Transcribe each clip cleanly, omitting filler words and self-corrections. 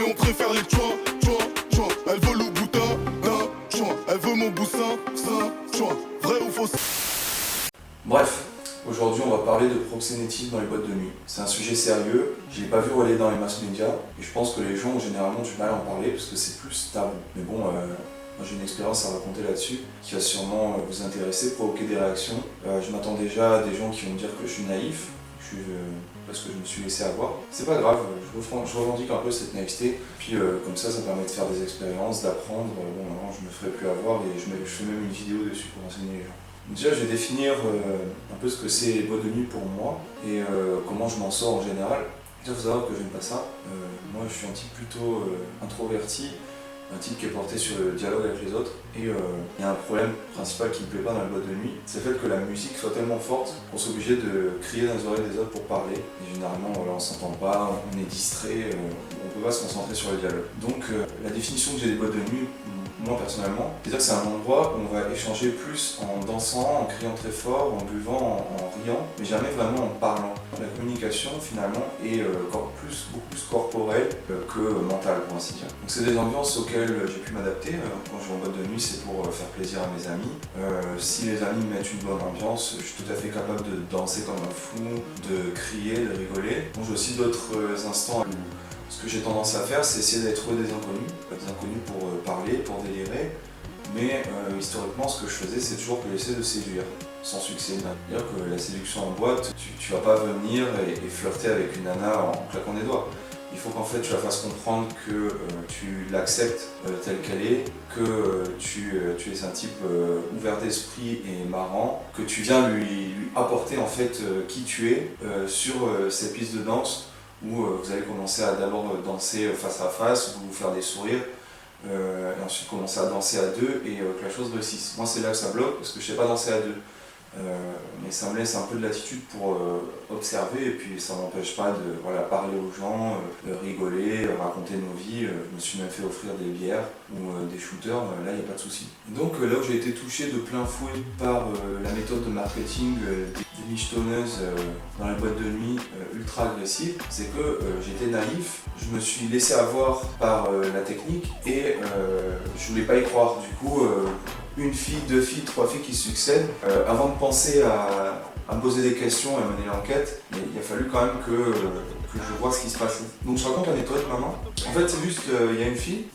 on préfère les tchois, tchois, tchois. Elle veut le bouta, da, tchois. Elle veut mon boussin, ça, tchois. Vrai ou faux? Bref, aujourd'hui on va parler de proxénétisme dans les boîtes de nuit. C'est un sujet sérieux, je l'ai pas vu relayer dans les mass médias, et je pense que les gens ont généralement du mal à en parler parce que c'est plus tabou. Mais bon, moi j'ai une expérience à raconter là-dessus qui va sûrement vous intéresser, provoquer des réactions. Je m'attends déjà à des gens qui vont me dire que je suis naïf, parce que je me suis laissé avoir. C'est pas grave, je revendique un peu cette naïveté, puis comme ça permet de faire des expériences, d'apprendre. Bon, maintenant je me ferai plus avoir et je fais même une vidéo dessus pour enseigner les gens. Déjà, je vais définir un peu ce que c'est les boîtes de nuit pour moi et comment je m'en sors en général. Déjà, il faut savoir que j'aime pas ça. Moi, je suis un type plutôt introverti, un type qui est porté sur le dialogue avec les autres. Et il y a un problème principal qui me plaît pas dans les boîtes de nuit, c'est le fait que la musique soit tellement forte qu'on soit obligé de crier dans les oreilles des autres pour parler. Et généralement, voilà, on s'entend pas, on est distrait, on peut pas se concentrer sur le dialogue. Donc, la définition que j'ai des boîtes de nuit, moi personnellement, c'est-à-dire que c'est un endroit où on va échanger plus en dansant, en criant très fort, en buvant, en riant, mais jamais vraiment en parlant. La communication finalement est beaucoup plus corporelle que mentale, pour ainsi dire. Donc c'est des ambiances auxquelles j'ai pu m'adapter. Quand je vais en boîte de nuit, c'est pour faire plaisir à mes amis. Si les amis mettent une bonne ambiance, je suis tout à fait capable de danser comme un fou, de crier, de rigoler. Bon, j'ai aussi d'autres instants où ce que j'ai tendance à faire, c'est essayer d'être des inconnus pour parler, pour délirer, mais historiquement, ce que je faisais, c'est toujours essayer de séduire, sans succès. C'est-à-dire que la séduction en boîte, tu vas pas venir et flirter avec une nana en claquant des doigts. Il faut qu'en fait tu la fasses comprendre que tu l'acceptes telle qu'elle est, que tu es un type ouvert d'esprit et marrant, que tu viens lui apporter en fait qui tu es sur cette piste de danse où vous allez commencer à d'abord danser face à face, vous faire des sourires, et ensuite commencer à danser à deux et que la chose réussisse. Moi c'est là que ça bloque parce que je sais pas danser à deux. Mais ça me laisse un peu de latitude pour observer et puis ça m'empêche pas de parler aux gens, rigoler, raconter nos vies. Je me suis même fait offrir des bières ou des shooters, là il n'y a pas de souci. Donc là où j'ai été touché de plein fouet par la méthode de marketing des michetonneuses dans les boîtes de nuit ultra agressives, c'est que j'étais naïf, je me suis laissé avoir par la technique et je voulais pas y croire. Du coup, une fille, deux filles, trois filles qui succèdent. Avant de penser à me poser des questions et à mener l'enquête, il a fallu quand même que je vois ce qui se passe. Donc je raconte l'anecdote maintenant. En fait c'est juste, il y a une fille,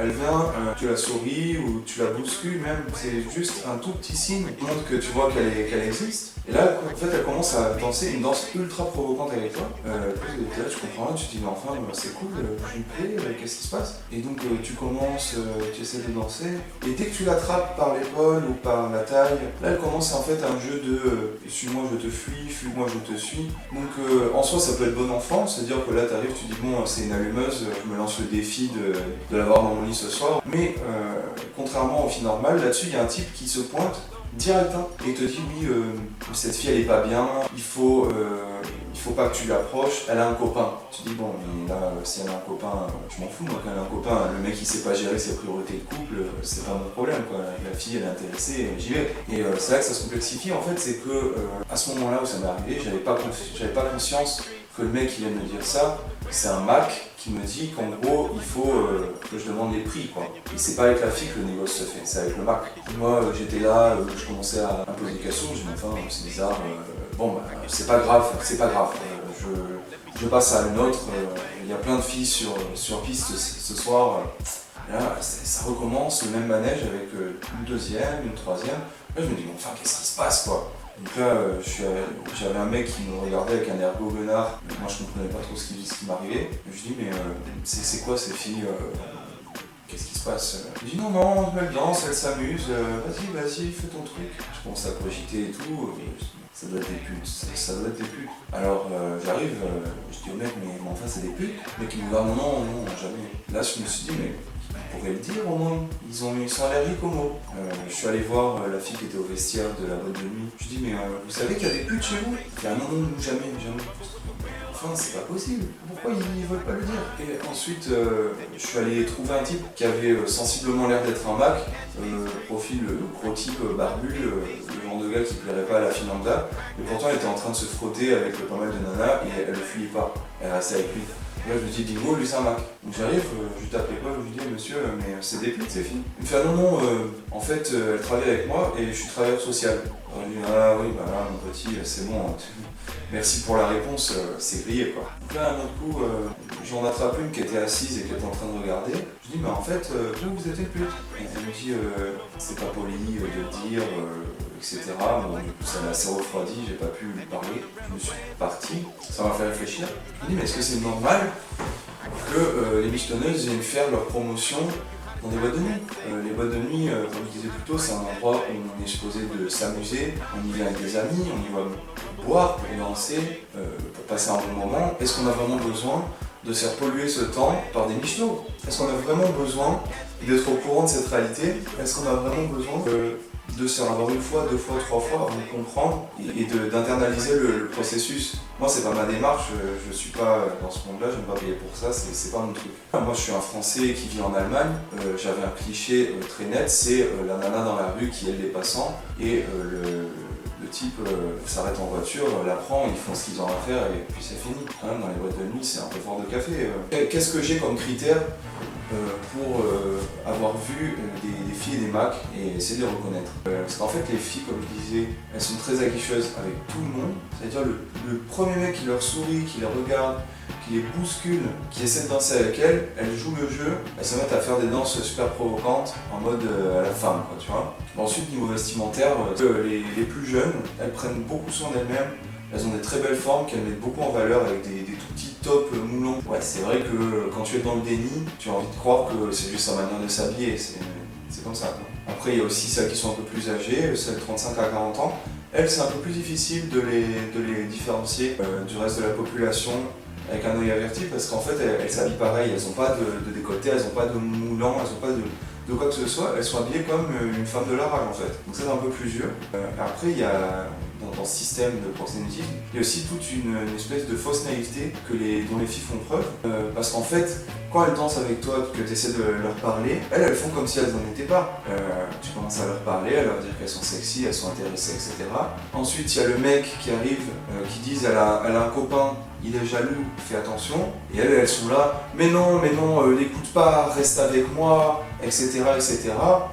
elle vient, tu la souris ou tu la bouscules même, c'est juste un tout petit signe qui montre que tu vois qu'elle existe. Et là en fait elle commence à danser une danse ultra provocante avec toi. Là tu comprends rien, tu te dis mais enfin c'est cool, je lui plais, qu'est-ce qui se passe? Et donc tu commences, tu essaies de danser, et dès que tu l'attrapes par l'épaule ou par la taille, là elle commence en fait un jeu de suis-moi je te fuis, fuis-moi je te suis. Donc en soi ça peut être bon enfant, c'est-à-dire que là tu arrives, tu dis bon c'est une allumeuse, je me lance le défi de l'avoir dans mon lit ce soir. Mais contrairement aux filles normales, là-dessus il y a un type qui se pointe direct et il te dit oui cette fille elle est pas bien, il faut pas que tu l'approches, elle a un copain. Tu dis bon mais là si elle a un copain, je m'en fous moi qu'elle a un copain, le mec il sait pas gérer ses priorités de couple, c'est pas mon problème quoi, la fille elle est intéressée, j'y vais. Et c'est là que ça se complexifie en fait, c'est que à ce moment là où ça m'est arrivé, j'avais pas conscience que le mec qui vient de me dire ça, c'est un Mac qui me dit qu'en gros il faut que je demande les prix quoi. Et c'est pas avec la fille que le négoce se fait, c'est avec le Mac. Moi j'étais là, je commençais à me poser des questions, je dis enfin c'est bizarre, bon bah c'est pas grave, je passe à une autre, il y a plein de filles sur piste ce soir. Là ça recommence, le même manège avec une deuxième, une troisième. Là je me dis bon enfin qu'est-ce qui se passe quoi. Donc là, j'avais un mec qui me regardait avec un air goguenard. Moi, je comprenais pas trop ce qui m'arrivait. Je lui dis, mais c'est quoi ces filles qu'est-ce qui se passe? Il dit, non, elle danse, elle s'amuse. Vas-y, fais ton truc. Je commence à cogiter et tout. Ça doit être des putes, ça doit être des putes. Alors j'arrive, je dis au mec, mais enfin c'est des putes. Le mec il me dit, non, jamais. Là, je me suis dit, mais on pourrait le dire au moins, ils sont allergiques aux mots. Je suis allé voir la fille qui était au vestiaire de la boîte de nuit. Je dis mais vous savez qu'il y a des putes chez vous? Il dit ah non, jamais. Enfin c'est pas possible, pourquoi ils veulent pas le dire? Et ensuite je suis allé trouver un type qui avait sensiblement l'air d'être un Mac, profil gros type barbu, le genre de gars qui plairait pas à la fille lambda, mais pourtant elle était en train de se frotter avec pas mal de nanas et elle le fuyait pas, elle restait avec lui. Là, je lui dis bingo, lui c'est un Mac. Donc j'arrive, je lui tape l'épaule, je lui dis monsieur, mais c'est des putes ces filles. Il me fait ah non, en fait, elle travaille avec moi et je suis travailleur social. Alors, je lui dis ah oui, bah là, mon petit, c'est bon, merci pour la réponse, c'est grillé quoi. Donc là, un autre coup, j'en attrape une qui était assise et qui était en train de regarder. Je dis, mais en fait, vous êtes une pute. Et elle me dit, c'est pas poli de le dire, etc. Bon, du coup, ça m'a assez refroidi, j'ai pas pu lui parler. Je me suis parti, ça m'a fait réfléchir. Je me dis, mais est-ce que c'est normal que les michetonneuses viennent faire leur promotion dans des boîtes de nuit? Les boîtes de nuit, comme je disais plus tôt, c'est un endroit où on est supposé de s'amuser, on y vient avec des amis, on y va boire, pour danser, pour passer un bon moment. Est-ce qu'on a vraiment besoin de se faire polluer ce temps par des michetots? Est-ce qu'on a vraiment besoin d'être au courant de cette réalité? Est-ce qu'on a vraiment besoin de se faire avoir une fois, deux fois, trois fois avant de comprendre et d'internaliser le processus? Moi, c'est pas ma démarche, je suis pas dans ce monde-là, je ne vais pas payer pour ça, c'est pas mon truc. Moi, je suis un Français qui vit en Allemagne, j'avais un cliché très net, c'est la nana dans la rue qui aide les passants et le type s'arrête en voiture, la prend, ils font ce qu'ils ont à faire et puis c'est fini. Quand même, dans les boîtes de nuit, c'est un peu fort de café. Qu'est-ce que j'ai comme critère pour avoir vu des filles et des mecs et essayer de les reconnaître? Parce qu'en fait, les filles, comme je disais, elles sont très aguicheuses avec tout le monde. C'est-à-dire le premier mec qui leur sourit, qui les regarde, qui les bouscule, qui essaie de danser avec elles, elles jouent le jeu, elles se mettent à faire des danses super provocantes en mode à la femme, quoi, tu vois. Ensuite, niveau vestimentaire, les plus jeunes, elles prennent beaucoup soin d'elles-mêmes, elles ont des très belles formes qu'elles mettent beaucoup en valeur avec des tout petits tops moulants. Ouais, c'est vrai que quand tu es dans le déni, tu as envie de croire que c'est juste sa manière de s'habiller, c'est comme ça, quoi. Après, il y a aussi celles qui sont un peu plus âgées, celles de 35 à 40 ans. Elles, c'est un peu plus difficile de les différencier du reste de la population avec un œil averti parce qu'en fait elles s'habillent pareil, elles n'ont pas de décolleté, elles n'ont pas de moulant, elles n'ont pas de quoi que ce soit, elles sont habillées comme une femme de la rage en fait. Donc ça c'est un peu plus vieux. Après il y a dans ce système de proxénétisme, il y a aussi toute une espèce de fausse naïveté dont les filles font preuve. Parce qu'en fait, quand elles dansent avec toi, que tu essaies de leur parler, elles font comme si elles n'en étaient pas. Tu commences à leur parler, à leur dire qu'elles sont sexy, elles sont intéressées, etc. Ensuite, il y a le mec qui arrive, qui dit elle a un copain, il est jaloux, fais attention. Et elles sont là, mais non, n'écoute pas, reste avec moi, etc., etc.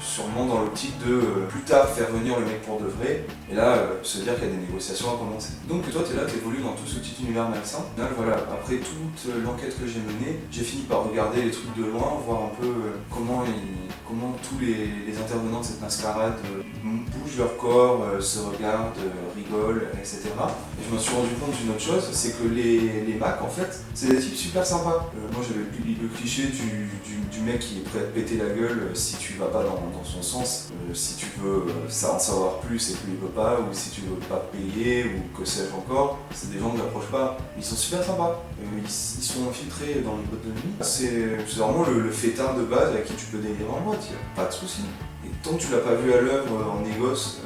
Sûrement dans l'optique de plus tard faire venir le mec pour de vrai. Et là, se dire qu'il y a des négociations à commencer. Donc toi, tu es là, tu évolues dans tout ce petit univers malsain. Là, voilà, après toute l'enquête que j'ai menée, j'ai fini par regarder les trucs de loin, voir un peu comment tous les intervenants de cette mascarade bougent leur corps, se regardent, rigolent, etc. Et je me suis rendu compte d'une autre chose, c'est que les Macs, en fait, c'est des types super sympas. Moi, j'avais le cliché du mec qui est prêt à te péter la gueule si tu vas pas dans son sens, si tu veux en savoir plus et qu'il veut pas, ou si tu veux pas payer, ou que sais-je encore. C'est des gens que j'approche pas. Ils sont super sympas. Ils sont infiltrés dans les boîtes de nuit. C'est vraiment le fêtard de base avec qui tu peux délirer en boîte, y a pas de soucis. Et tant que tu l'as pas vu à l'œuvre en négoce,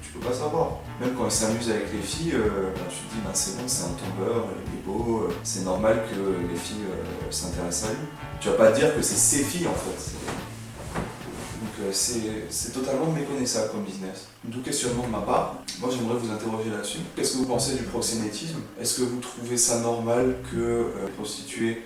tu peux pas savoir. Même quand il s'amuse avec les filles, tu te dis c'est bon, c'est un tombeur, il est beau, c'est normal que les filles s'intéressent à lui. Tu vas pas te dire que c'est ses filles en fait. Donc c'est totalement méconnaissable comme business. D'où questionnement de ma part. Moi j'aimerais vous interroger là-dessus. Qu'est-ce que vous pensez du proxénétisme? Est-ce que vous trouvez ça normal que les prostituées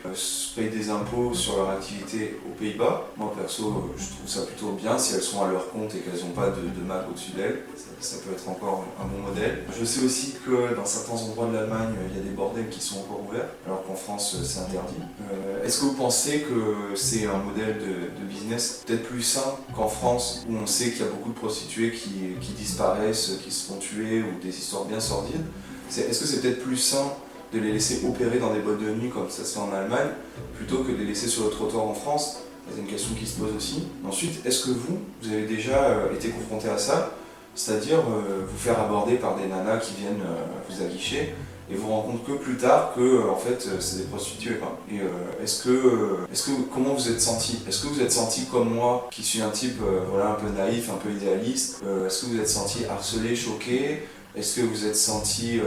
payent des impôts sur leur activité aux Pays-Bas? Moi perso, je trouve ça plutôt bien si elles sont à leur compte et qu'elles n'ont pas de Mac au-dessus d'elles. Ça peut être encore un bon modèle. Je sais aussi que dans certains endroits de l'Allemagne, il y a des bordels qui sont encore ouverts, alors qu'en France c'est interdit. Est-ce que vous pensez que c'est un modèle de business peut-être plus sain qu'en France, où on sait qu'il y a beaucoup de prostituées qui disparaissent, qui se font tuer, ou des histoires bien sordides? Est-ce que c'est peut-être plus sain de les laisser opérer dans des boîtes de nuit comme ça se fait en Allemagne, plutôt que de les laisser sur le trottoir en France? C'est une question qui se pose aussi. Ensuite, est-ce que vous avez déjà été confronté à ça? C'est-à-dire vous faire aborder par des nanas qui viennent vous aguicher et vous rendre compte que plus tard que en fait c'est des prostituées, quoi. Et comment vous êtes senti? Est-ce que vous êtes senti comme moi, qui suis un type un peu naïf, un peu idéaliste? Est-ce que vous êtes senti harcelé, choqué? Est-ce que vous êtes senti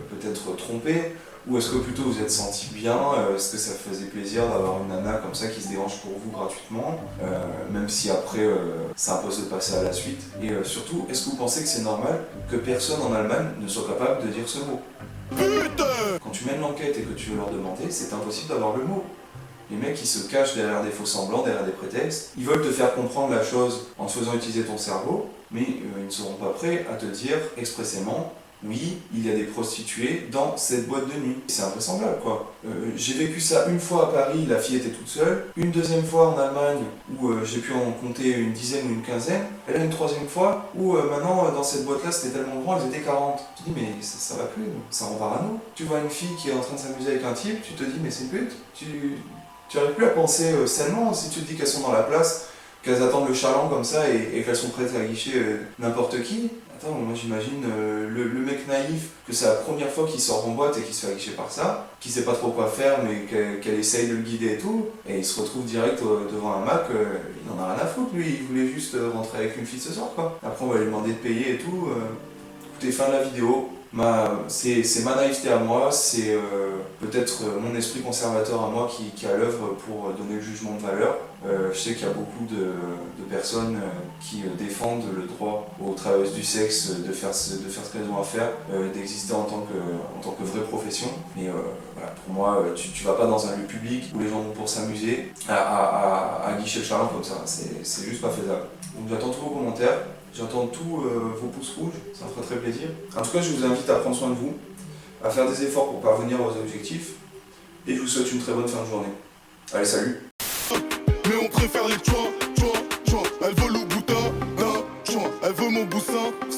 peut-être trompé? Ou est-ce que plutôt vous êtes senti bien? Est-ce que ça faisait plaisir d'avoir une nana comme ça qui se dérange pour vous gratuitement, même si après ça impose de passer à la suite? Et surtout, est-ce que vous pensez que c'est normal que personne en Allemagne ne soit capable de dire ce mot? Putain. Quand tu mènes l'enquête et que tu veux leur demander, c'est impossible d'avoir le mot. Les mecs, ils se cachent derrière des faux semblants, derrière des prétextes. Ils veulent te faire comprendre la chose en te faisant utiliser ton cerveau, mais ils ne seront pas prêts à te dire expressément oui, il y a des prostituées dans cette boîte de nuit. C'est invraisemblable, quoi. J'ai vécu ça une fois à Paris, la fille était toute seule. Une deuxième fois en Allemagne, où j'ai pu en compter une dizaine ou une quinzaine. Et là, une troisième fois, où maintenant, dans cette boîte-là, c'était tellement grand, elles étaient 40. Tu te dis, mais ça va plus, ça en parano. Tu vois une fille qui est en train de s'amuser avec un type, tu te dis, mais c'est une pute. Tu n'arrives plus à penser sainement si tu te dis qu'elles sont dans la place, qu'elles attendent le chaland comme ça et qu'elles sont prêtes à guicher n'importe qui. Attends, moi j'imagine le mec naïf, que c'est la première fois qu'il sort en boîte et qu'il se fait guicher par ça, qui sait pas trop quoi faire mais qu'elle essaye de le guider et tout, et il se retrouve direct devant un Mac, il en a rien à foutre lui, il voulait juste rentrer avec une fille ce soir quoi. Après on va lui demander de payer et tout. Écoutez, fin de la vidéo. C'est ma naïveté à moi, c'est peut-être mon esprit conservateur à moi qui est à l'œuvre pour donner le jugement de valeur. Je sais qu'il y a beaucoup de personnes qui défendent le droit aux travailleuses du sexe de faire ce qu'elles ont à faire, d'exister en tant que vraie profession. Mais voilà, pour moi, tu vas pas dans un lieu public où les gens vont pour s'amuser à guicher le chaland comme ça. C'est juste pas faisable. Donc j'attends tous vos commentaires. J'entends tous vos pouces rouges, ça me fera très plaisir. En tout cas, je vous invite à prendre soin de vous, à faire des efforts pour parvenir à vos objectifs, et je vous souhaite une très bonne fin de journée. Allez, salut! Mais on préfère les tchois, tchois, tchois. Elle veut le boutin, da, tchois. Elle veut mon boussin.